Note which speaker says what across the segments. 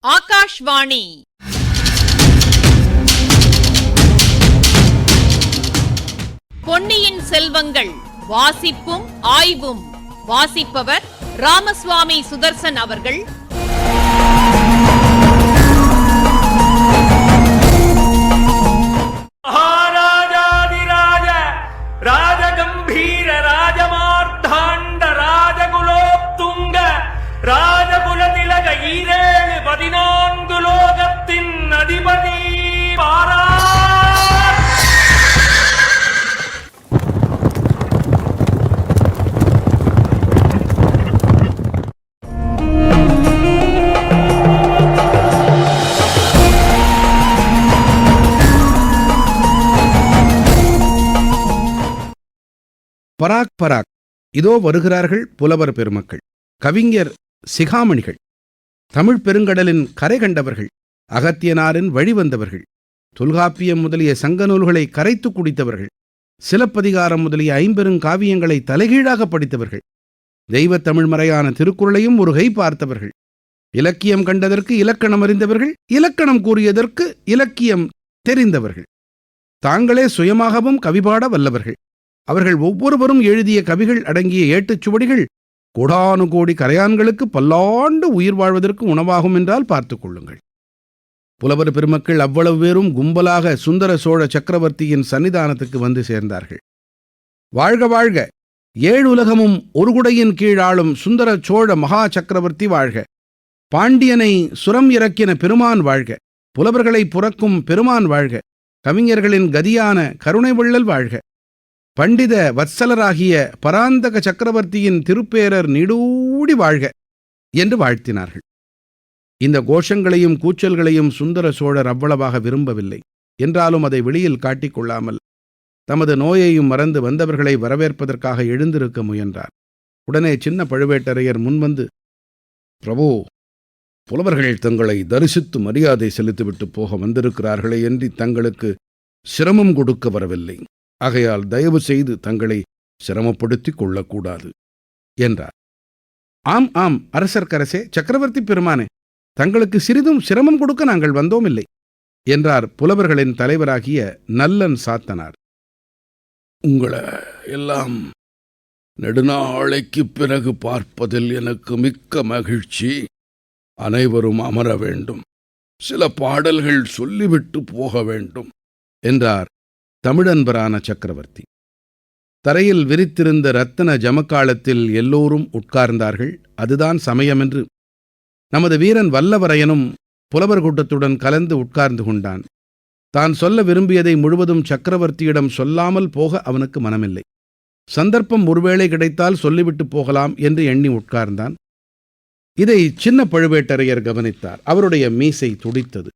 Speaker 1: ஆகாஷ்வாணி. பொன்னியின் செல்வங்கள் வாசிப்பும் ஆய்வும். வாசிப்பவர் ராமசுவாமி சுதர்சன் அவர்கள்.
Speaker 2: மகாராஜாதிராஜ ராஜகம்பீர ராஜமார்த்தாண்ட ராஜகுலோத்துங்க ராஜகுலதிலக ஈரேழு 14 லோகத்தின் அதிபதி பாரா.
Speaker 3: பராக் பராக், இதோ வருகிறார்கள் புலவர் பெருமக்கள், கவிஞர் சிகாமணிகள், தமிழ் பெருங்கடலின் கரை கண்டவர்கள், அகத்தியனாரின் வழிவந்தவர்கள், தொல்காப்பியம் முதலிய சங்க நூல்களை கரைத்து குடித்தவர்கள், சிலப்பதிகாரம் முதலிய 50 காவியங்களை தலைகீழாக படித்தவர்கள், தெய்வத் தமிழ்மறையான திருக்குறளையும் ஒரு கை பார்த்தவர்கள், இலக்கியம் கண்டதற்கு இலக்கணம் அறிந்தவர்கள், இலக்கணம் கூறியதற்கு இலக்கியம் தெரிந்தவர்கள், தாங்களே சுயமாகவும் கவிபாட வல்லவர்கள். அவர்கள் ஒவ்வொருவரும் எழுதிய கவிகள் அடங்கிய ஏட்டுச்சுவடிகள் கோடானு கோடி கரையான்களுக்கு பல்லாண்டு உயிர் வாழ்வதற்கு உணவாகும் என்றால் பார்த்துக் கொள்ளுங்கள். புலவர் பெருமக்கள் அவ்வளவு பேரும் கும்பலாக சுந்தர சோழ சக்கரவர்த்தியின் சன்னிதானத்துக்கு வந்து சேர்ந்தார்கள். வாழ்க வாழ்க, 7 உலகமும் ஒரு குடையின் கீழ் ஆளும் சுந்தர சோழ மகா சக்கரவர்த்தி வாழ்க, பாண்டியனை சுரம் இறக்கின பெருமான் வாழ்க, புலவர்களை புறக்கும் பெருமான் வாழ்க, கவிஞர்களின் கதியான கருணை வள்ளல் வாழ்க, பண்டித வத்சலராகிய பராந்தக சக்கரவர்த்தியின் திருப்பேரர் நீடூடி வாழ்க என்று வாழ்த்தினார்கள். இந்த கோஷங்களையும் கூச்சல்களையும் சுந்தர சோழர் அவ்வளவாக விரும்பவில்லை. என்றாலும் அதை வெளியில் காட்டிக்கொள்ளாமல் தமது நோயையும் மறந்து வந்தவர்களை வரவேற்பதற்காக எழுந்திருக்க முயன்றார். உடனே சின்ன பழுவேட்டரையர் முன்வந்து, பிரபு, புலவர்கள் தங்களை தரிசித்து மரியாதை செலுத்திவிட்டு போக வந்திருக்கிறார்களே என்று தங்களுக்கு சிரமம் கொடுக்க வரவில்லை. ஆகையால் தயவு செய்து தங்களை சிரமப்படுத்திக் கொள்ளக்கூடாது என்றார். ஆம் ஆம் அரசர்க்கரசே, சக்கரவர்த்தி பெருமானே, தங்களுக்கு சிறிதும் சிரமம் கொடுக்க நாங்கள் வந்தோம் இல்லை என்றார் புலவர்களின் தலைவராகிய நல்லன் சாத்தனார். உங்களை எல்லாம் நெடுநாளைக்குப் பிறகு பார்ப்பதில் எனக்கு மிக்க மகிழ்ச்சி. அனைவரும் அமர வேண்டும். சில பாடல்கள் சொல்லிவிட்டு போக வேண்டும் என்றார் தமிழன்பரான சக்கரவர்த்தி. தரையில் விரித்திருந்த ரத்தின ஜமக்காலத்தில் எல்லோரும் உட்கார்ந்தார்கள். அதுதான் சமயமென்று நமது வீரன் வல்லவரையனும் புலவர் கூட்டத்துடன் கலந்து உட்கார்ந்து கொண்டான். தான் சொல்ல விரும்பியதை முழுவதும் சக்கரவர்த்தியிடம் சொல்லாமல் போக அவனுக்கு மனமில்லை. சந்தர்ப்பம் ஒருவேளை கிடைத்தால் சொல்லிவிட்டு போகலாம் என்று எண்ணி உட்கார்ந்தான். இதை சின்ன பழுவேட்டரையர் கவனித்தார். அவருடைய மீசை துடித்தது.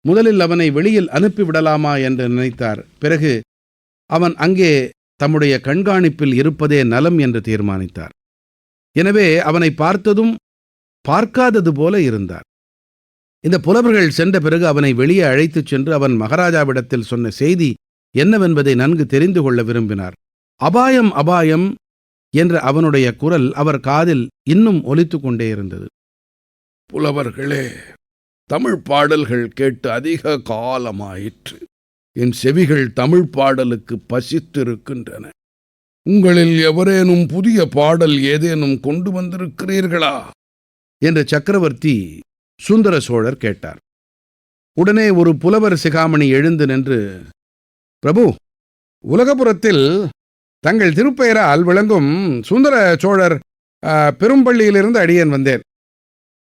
Speaker 3: முதலில் அவனை வெளியில் அனுப்பிவிடலாமா என்று நினைத்தார். பிறகு அவன் அங்கே தம்முடைய கண்காணிப்பில் இருப்பதே நலம் என்று தீர்மானித்தார். எனவே அவனை பார்த்ததும் பார்க்காதது போல இருந்தார். இந்த புலவர்கள் சென்ற பிறகு அவனை வெளியே அழைத்துச் சென்று அவன் மகாராஜாவிடத்தில் சொன்ன செய்தி என்னவென்பதை நன்கு தெரிந்து கொள்ள விரும்பினார். அபாயம் அபாயம் என்ற அவனுடைய குரல் அவர் காதில் இன்னும் ஒலித்துக் கொண்டே இருந்தது. புலவர்களே, தமிழ் பாடல்கள் கேட்டு அதிக காலமாயிற்று. என் செவிகள் தமிழ் பாடலுக்கு பசித்திருக்கின்றன. உங்களில் எவரேனும் புதிய பாடல் ஏதேனும் கொண்டு வந்திருக்கிறீர்களா என்று சக்கரவர்த்தி சுந்தர சோழர் கேட்டார். உடனே ஒரு புலவர் சிகாமணி எழுந்து நின்று, பிரபு, உலகபுரத்தில் தங்கள் திருப்பெயரால் விளங்கும் சுந்தர சோழர் பெரும்பள்ளியிலிருந்து அடியேன் வந்தேன்.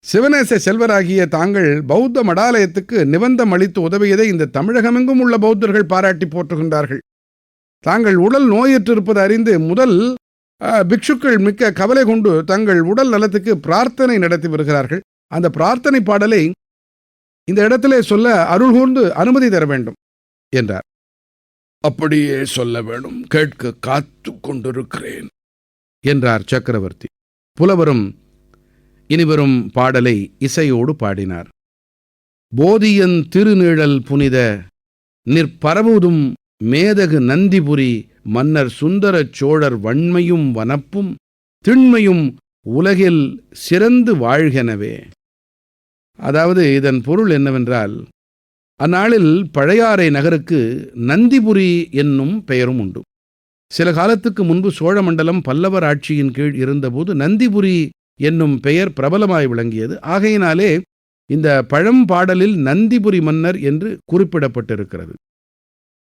Speaker 3: சிவநேச செல்வராகிய தாங்கள் பௌத்த மடாலயத்துக்கு நிபந்தம் அளித்து உதவியதை இந்த தமிழகமெங்கும் உள்ள பௌத்தர்கள் பாராட்டி போற்றுகின்றார்கள். தாங்கள் உடல் நோயற்றிருப்பது அறிந்து முதல் பிக்ஷுக்கள் மிக்க கவலை கொண்டு தங்கள் உடல் நலத்துக்கு பிரார்த்தனை நடத்தி வருகிறார்கள். அந்த பிரார்த்தனை பாடலை இந்த இடத்திலே சொல்ல அருள் கூர்ந்து அனுமதி தர வேண்டும் என்றார். அப்படியே சொல்ல வேண்டும், கேட்க காத்து கொண்டிருக்கிறேன் என்றார் சக்கரவர்த்தி. புலவரும் இனிவரும் பாடலை இசையோடு பாடினார். போதியன் திருநிழல் புனித நிற்பரவுதும் மேதகு நந்திபுரி மன்னர் சுந்தரச் சோழர் வன்மையும் வனப்பும் திண்மையும் உலகில் சிறந்து வாழ்கெனவே. அதாவது இதன் பொருள் என்னவென்றால், அந்நாளில் பழையாறை நகருக்கு நந்திபுரி என்னும் பெயரும் உண்டு. சில காலத்துக்கு முன்பு சோழ மண்டலம் பல்லவர் ஆட்சியின் கீழ் இருந்தபோது நந்திபுரி என்னும் பெயர் பிரபலமாய் விளங்கியது. ஆகையினாலே இந்த பழம்பாடலில் நந்திபுரி மன்னர் என்று குறிப்பிடப்பட்டிருக்கிறது.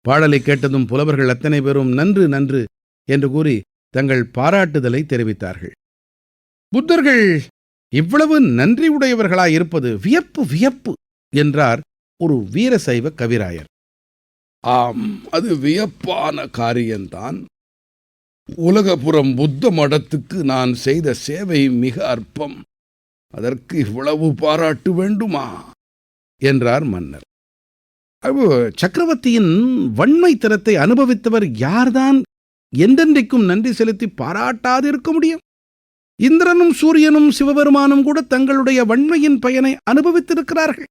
Speaker 3: பாடலை கேட்டதும் புலவர்கள் அத்தனை பேரும் நன்று நன்று என்று கூறி தங்கள் பாராட்டுதலை தெரிவித்தார்கள். புத்தர்கள் இவ்வளவு நன்றியுடையவர்களாயிருப்பது வியப்பு வியப்பு என்றார் ஒரு வீரசைவ கவிராயர். ஆம், அது வியப்பான காரியம்தான். உலகபுரம் புத்த மடத்துக்கு நான் செய்த சேவை மிக அற்பம். அதற்கு இவ்வளவு பாராட்டு வேண்டுமா என்றார் மன்னர். சக்கரவர்த்தியின் வன்மை திறத்தை அனுபவித்தவர் யார்தான் என்றென்றைக்கும் நன்றி செலுத்தி பாராட்டாதிருக்க முடியும்? இந்திரனும் சூரியனும் சிவபெருமானும் கூட தங்களுடைய வன்மையின் பயனை அனுபவித்திருக்கிறார்கள்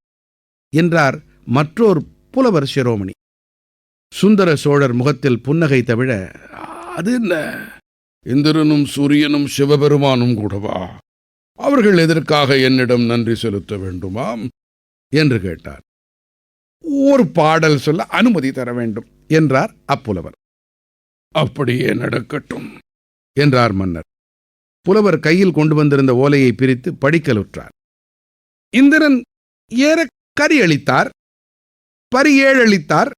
Speaker 3: என்றார் மற்றொரு புலவர் சிரோமணி. சுந்தர சோழர் முகத்தில் புன்னகை தவிழ, அது என்ன, இந்திரனும் சூரியனும் சிவபெருமானும் கூடவா? அவர்கள் எதற்காக என்னிடம் நன்றி செலுத்த வேண்டுமாம் என்று கேட்டார். ஒரு பாடல் சொல்ல அனுமதி தர வேண்டும் என்றார் அப்புலவர். அப்படியே நடக்கட்டும் என்றார் மன்னர். புலவர் கையில் கொண்டு வந்திருந்த ஓலையை பிரித்து படிக்கலுற்றார். இந்திரன் ஏற கரி அளித்தார், பரியேழளித்தார்.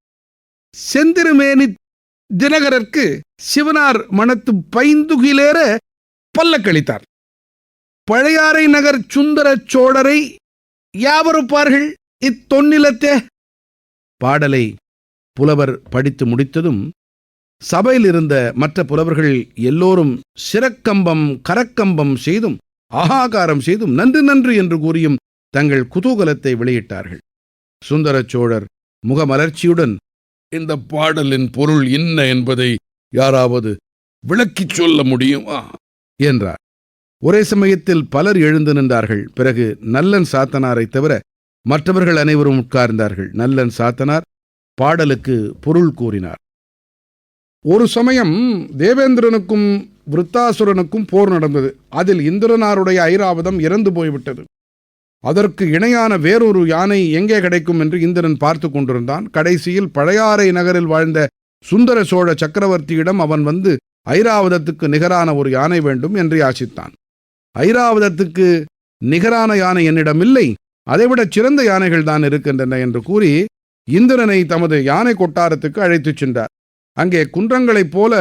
Speaker 3: செந்திருமேனி தினகரற்கு சிவனார் மனத்து பைந்துகிலேற பல்லக்களித்தார். பழையாறை நகர் சுந்தர சோழரை யாவருப்பார்கள் இத்தொன்னிலத்தே. பாடலை புலவர் படித்து முடித்ததும் சபையில் இருந்த மற்ற புலவர்கள் எல்லோரும் சிரக்கம்பம் கரக்கம்பம் செய்தும் ஆகாகாரம் செய்தும் நன்று நன்று என்று கூறியும் தங்கள் குதூகலத்தை வெளியிட்டார்கள். சுந்தர சோழர் முகமலர்ச்சியுடன், இந்த பாடலின் பொருள் என்ன என்பதை யாராவது விளக்கிச் சொல்ல முடியுமா என்றார். ஒரே சமயத்தில் பலர் எழுந்து நின்றார்கள். பிறகு நல்லன் சாத்தனாரை தவிர மற்றவர்கள் அனைவரும் உட்கார்ந்தார்கள். நல்லன் சாத்தனார் பாடலுக்கு பொருள் கூறினார். ஒரு சமயம் தேவேந்திரனுக்கும் விருத்தாசுரனுக்கும் போர் நடந்தது. அதில் இந்திரனாருடைய ஐராவதம் இறந்து போய்விட்டது. அதற்கு இணையான வேறொரு யானை எங்கே கிடைக்கும் என்று இந்திரன் பார்த்து கொண்டிருந்தான். கடைசியில் பழையாறை நகரில் வாழ்ந்த சுந்தர சோழ சக்கரவர்த்தியிடம் அவன் வந்து ஐராவதத்துக்கு நிகரான ஒரு யானை வேண்டும் என்று யாசித்தான். ஐராவதத்துக்கு நிகரான யானை என்னிடம் இல்லை, அதைவிட சிறந்த யானைகள் தான் இருக்கின்றன என்று கூறி இந்திரனை தமது யானை கொட்டாரத்துக்கு அழைத்துச் சென்றார். அங்கே குன்றங்களைப் போல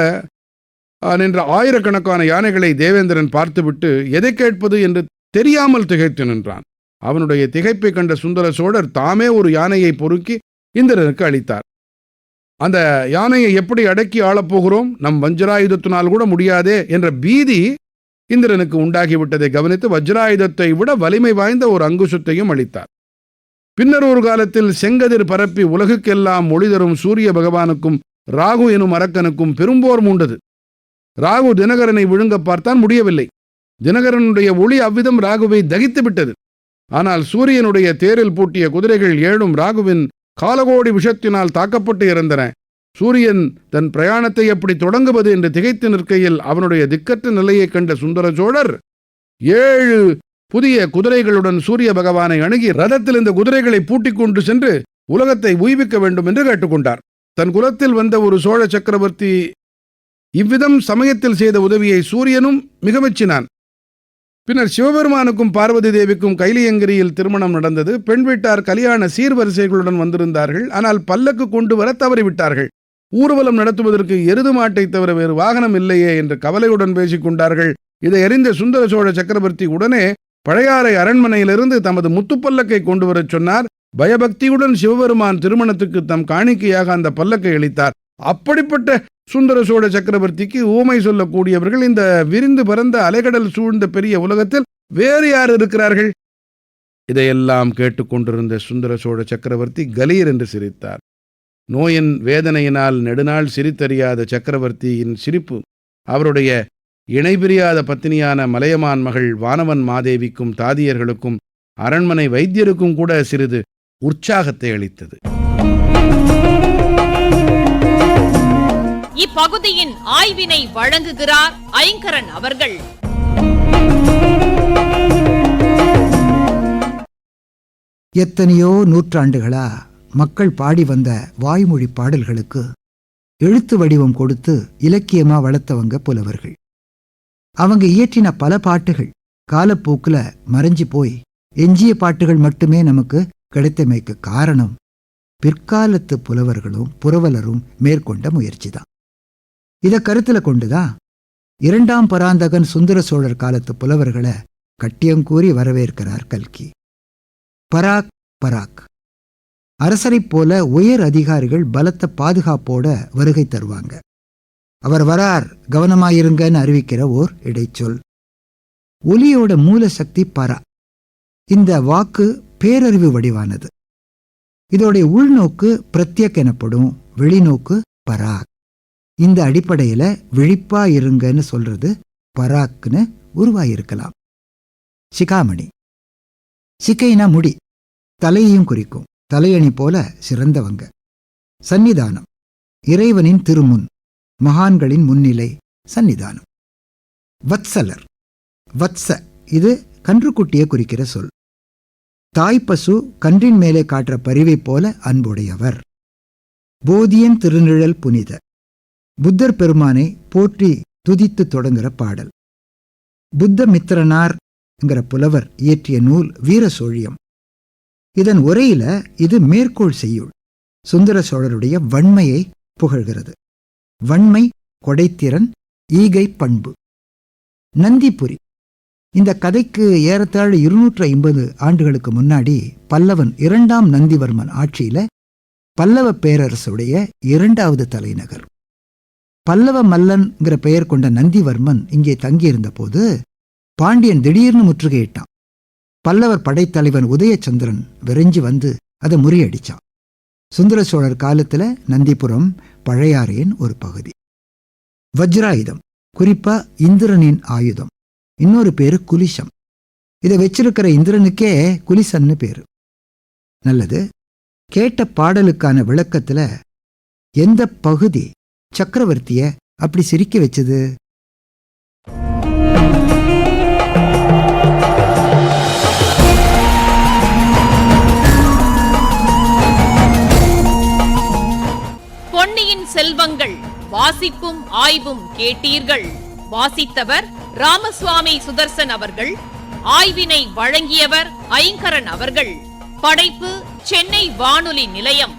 Speaker 3: நின்ற ஆயிரக்கணக்கான யானைகளை தேவேந்திரன் பார்த்துவிட்டு எதை கேட்பது என்று தெரியாமல் திகைத்து நின்றான். அவனுடைய திகைப்பை கண்ட சுந்தர சோழர் தாமே ஒரு யானையை பொறுக்கி இந்திரனுக்கு அளித்தார். அந்த யானையை எப்படி அடக்கி ஆளப்போகிறோம், நம் வஜ்ராயுதத்தினால் கூட முடியாதே என்ற பீதி இந்திரனுக்கு உண்டாகிவிட்டதை கவனித்து வஜ்ராயுதத்தை விட வலிமை வாய்ந்த ஒரு அங்குசத்தையும் அளித்தார். பின்னர் ஒரு காலத்தில் செங்கதிர் பரப்பி உலகுக்கெல்லாம் ஒளி தரும் சூரிய பகவானுக்கும் ராகு எனும் அரக்கனுக்கும் பெரும்போர் மூண்டது. ராகு தினகரனை விழுங்க பார்த்தான், முடியவில்லை. தினகரனுடைய ஒளி அவ்விதம் ராகுவை தகித்து விட்டது. ஆனால் சூரியனுடைய தேரில் பூட்டிய குதிரைகள் 7 ராகுவின் காலகோடி விஷத்தினால் தாக்கப்பட்டு இறந்தன. சூரியன் தன் பிரயாணத்தை எப்படி தொடங்குவது என்று திகைத்து நிற்கையில் அவனுடைய திக்கற்ற நிலையை கண்ட சுந்தர சோழர் 7 புதிய குதிரைகளுடன் சூரிய பகவானை அணுகி ரதத்தில் இந்த குதிரைகளை பூட்டிக் கொண்டு சென்று உலகத்தை உய்விக்க வேண்டும் என்று கேட்டுக்கொண்டார். தன் குலத்தில் வந்த ஒரு சோழ சக்கரவர்த்தி இவ்விதம் சமயத்தில் செய்த உதவியை சூரியனும் மிக மெச்சினான். பின்னர் சிவபெருமானுக்கும் பார்வதி தேவிக்கும் கைலியங்கிரியில் திருமணம் நடந்தது. பெண் வீட்டார் கல்யாண சீர்வரிசைகளுடன் வந்திருந்தார்கள். ஆனால் பல்லக்கு கொண்டு வர தவறிவிட்டார்கள். ஊர்வலம் நடத்துவதற்கு எருது மாட்டை தவிர வேறு வாகனம் இல்லையே என்று கவலையுடன் பேசிக் கொண்டார்கள். இதை அறிந்த சுந்தர சோழ சக்கரவர்த்தி உடனே பழையாறை அரண்மனையிலிருந்து தமது முத்துப்பல்லக்கை கொண்டு வரச் சொன்னார். பயபக்தியுடன் சிவபெருமான் திருமணத்துக்கு தம் காணிக்கையாக அந்த பல்லக்கை அளித்தார். அப்படிப்பட்ட சுந்தர சோழ சக்கரவர்த்திக்கு ஊமை சொல்லக்கூடியவர்கள் இந்த விரிந்து பரந்த அலைகடல் சூழ்ந்த பெரிய உலகத்தில் வேறு யார் இருக்கிறார்கள்? இதையெல்லாம் கேட்டுக்கொண்டிருந்த சுந்தர சோழ சக்கரவர்த்தி கலீர் என்று சிரித்தார். நோயின் வேதனையினால் நெடுநாள் சிரித்தறியாத சக்கரவர்த்தியின் சிரிப்பு அவருடைய இணைபிரியாத பத்தினியான மலையமான் மகள் வானவன் மாதேவிக்கும் தாதியர்களுக்கும் அரண்மனை வைத்தியருக்கும் கூட சிறிது உற்சாகத்தை அளித்தது.
Speaker 1: இப்பகுதியின் ஆய்வினை வழங்குகிறார் ஐங்கரன் அவர்கள்.
Speaker 4: எத்தனையோ நூற்றாண்டுகளா மக்கள் பாடி வந்த வாய்மொழி பாடல்களுக்கு எழுத்து வடிவம் கொடுத்து இலக்கியமா வளர்த்தவங்க புலவர்கள். அவங்க இயற்றின பல பாட்டுகள் காலப்போக்குல மறைஞ்சு போய் எஞ்சிய பாட்டுகள் மட்டுமே நமக்கு கிடைத்தமைக்கு காரணம் பிற்காலத்து புலவர்களும் புரவலரும் மேற்கொண்ட முயற்சிதான். இதை கருத்துல கொண்டுதான் 2ஆம் பராந்தகன் சுந்தர சோழர் காலத்து புலவர்களை கட்டியங்கூறி வரவேற்கிறார் கல்கி. பராக் பராக். அரசரைப் போல உயர் அதிகாரிகள் பலத்த பாதுகாப்போட வருகை தருவாங்க. அவர் வரார், கவனமாயிருங்கன்னு அறிவிக்கிற ஓர் இடைச்சொல். ஒலியோட மூல சக்தி பரா. இந்த வாக்கு பேரறிவு வடிவானது. இதோடைய உள்நோக்கு பிரத்யக் எனப்படும், வெளிநோக்கு பராக். இந்த அடிப்படையில விழிப்பா இருங்கன்னு சொல்றது பராக்னு உருவாயிருக்கலாம். சிகாமணி. சிக்கைனா முடி, தலையையும் குறிக்கும். தலையணி போல சிறந்தவங்க. சந்நிதானம், இறைவனின் திருமுன், மகான்களின் முன்னிலை சந்நிதானம். வத்சலர். வத்ச, இது கன்றுக்குட்டியை குறிக்கிற சொல். தாய்ப்பசு கன்றின் மேலே காட்டுற பரிவை போல அன்புடையவர். போதியன் திருநிழல் புனித. புத்தர் பெருமானை போற்றி துதித்து தொடங்குற பாடல். புத்த மித்திரனார் என்கிற புலவர் இயற்றிய நூல் வீர சோழியம். இதன் உரையில இது மேற்கோள் செய்யுள். சுந்தர சோழருடைய வன்மையை புகழ்கிறது. வன்மை, கொடைத்திறன், ஈகை பண்பு. நந்திபுரி. இந்த கதைக்கு ஏறத்தாழ 250 ஆண்டுகளுக்கு முன்னாடி பல்லவன் 2ஆம் நந்திவர்மன் ஆட்சியில பல்லவ பேரரசுடைய 2வது தலைநகர். பல்லவ மல்லன்கிற பெயர் கொண்ட நந்திவர்மன் இங்கே தங்கியிருந்த போது பாண்டியன் திடீர்னு முற்றுகையிட்டான். பல்லவர் படைத்தலைவன் உதயச்சந்திரன் விரைஞ்சு வந்து அதை முறியடிச்சான். சுந்தர சோழர் காலத்துல நந்திபுரம் பழையாறையின் ஒரு பகுதி. வஜ்ராயுதம், குறிப்பா இந்திரனின் ஆயுதம். இன்னொரு பேரு குலிசம். இதை வச்சிருக்கிற இந்திரனுக்கே குலிசன்னு பேரு. நல்லது. கேட்ட பாடலுக்கான விளக்கத்துல எந்த பகுதி சக்கரவர்த்திய அப்படி சிரிக்க வச்சது?
Speaker 1: பொன்னியின் செல்வங்கள் வாசிப்பும் ஆய்வும் கேட்டீர்கள். வாசித்தவர் ராமசுவாமி சுதர்சன் அவர்கள். ஆய்வினை வழங்கியவர் ஐங்கரன் அவர்கள். படைப்பு சென்னை வானொலி நிலையம்.